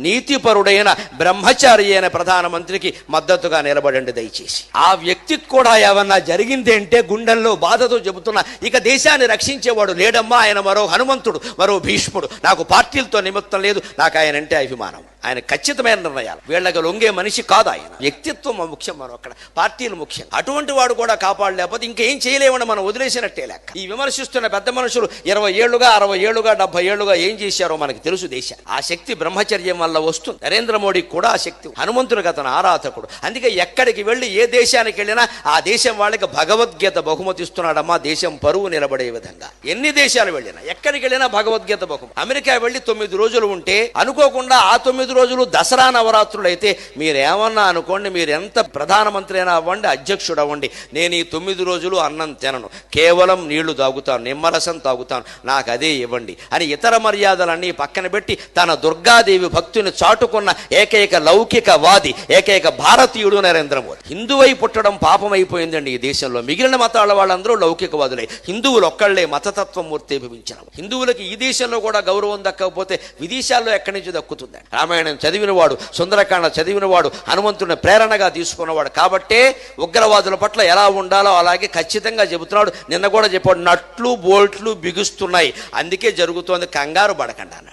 నీతిపరుడైన బ్రహ్మచారి అయిన ప్రధానమంత్రికి మద్దతుగా నిలబడండి దయచేసి. ఆ వ్యక్తికి కూడా ఏమన్నా జరిగింది అంటే గుండెల్లో బాధతో చెబుతున్నా, ఇక దేశాన్ని రక్షించేవాడు లేడమ్మా, ఆయన మరో హనుమంతుడు, మరో భీష్ముడు. నాకు పార్టీలతో నిమిత్తం లేదు, నాకు ఆయన అంటే అభిమానం. ఆయన ఖచ్చితమైన నిర్ణయాలు, వీళ్ళకి లొంగే మనిషి కాదు ఆయన. వ్యక్తిత్వం ముఖ్యం, మనం అక్కడ పార్టీలు ముఖ్యం. అటువంటి వాడు కూడా కాపాడలేకపోతే ఇంకేం చేయలేమని మనం వదిలేసినట్టే లెక్క. ఈ విమర్శిస్తున్న పెద్ద మనుషులు 20 ఏళ్లుగా 60 ఏళ్లుగా 70 ఏళ్లుగా ఏం చేశారో మనకి తెలుసు. దేశాన్ని ఆ శక్తి బ్రహ్మచర్యం వల్ల వస్తుంది. నరేంద్ర మోడీకి కూడా ఆ శక్తి, హనుమంతుడికి అతను ఆరాధకుడు. అందుకే ఎక్కడికి వెళ్ళి ఏ దేశానికి వెళ్ళినా ఆ దేశం వాళ్ళకి భగవద్గీత బహుమతి ఇస్తున్నాడమ్మా, దేశం పరువు నిలబడే విధంగా. ఎన్ని దేశాలు వెళ్ళినా ఎక్కడికి వెళ్ళినా భగవద్గీత బహుమతి. అమెరికా వెళ్ళి 9 రోజులు ఉంటే అనుకోకుండా ఆ 9 రోజులు దసరా నవరాత్రులు అయితే మీరేమన్నా అనుకోండి, మీరు ఎంత ప్రధానమంత్రి అయినా అవ్వండి, అధ్యక్షుడు అవ్వండి, నేను ఈ 9 రోజులు అన్నం తినను, కేవలం నీళ్లు తాగుతాను, నిమ్మరసం తాగుతాను, నాకు అదే ఇవ్వండి అని ఇతర మర్యాదలన్నీ పక్కన పెట్టి తన దుర్గాదేవి భక్తుని చాటుకున్న ఏకైక లౌకికవాది, ఏకైక భారతీయుడు నరేంద్ర మోదీ. హిందువై పుట్టడం పాపం అయిపోయిందండి ఈ దేశంలో. మిగిలిన మతాల వాళ్ళందరూ లౌకికవాదులై, హిందువులు ఒక్కళ్లే మతతత్వం మూర్తీభవించిన. హిందువులకి ఈ దేశంలో కూడా గౌరవం దక్కకపోతే విదేశాల్లో ఎక్కడి నుంచి దక్కుతుంది? రామాయణం చదివినవాడు, సుందరకాండ చదివినవాడు, హనుమంతుడిని ప్రేరణగా తీసుకున్నవాడు. కాబట్టే ఉగ్రవాదుల పట్ల ఎలా ఉండాలో అలాగే ఖచ్చితంగా చెబుతున్నాడు. నిన్న కూడా చెప్పాడు, నట్లు బోల్ట్లు బిగుస్తున్నాయి, అందుకే జరుగుతోంది, కంగారు పడకండి అన్నాడు.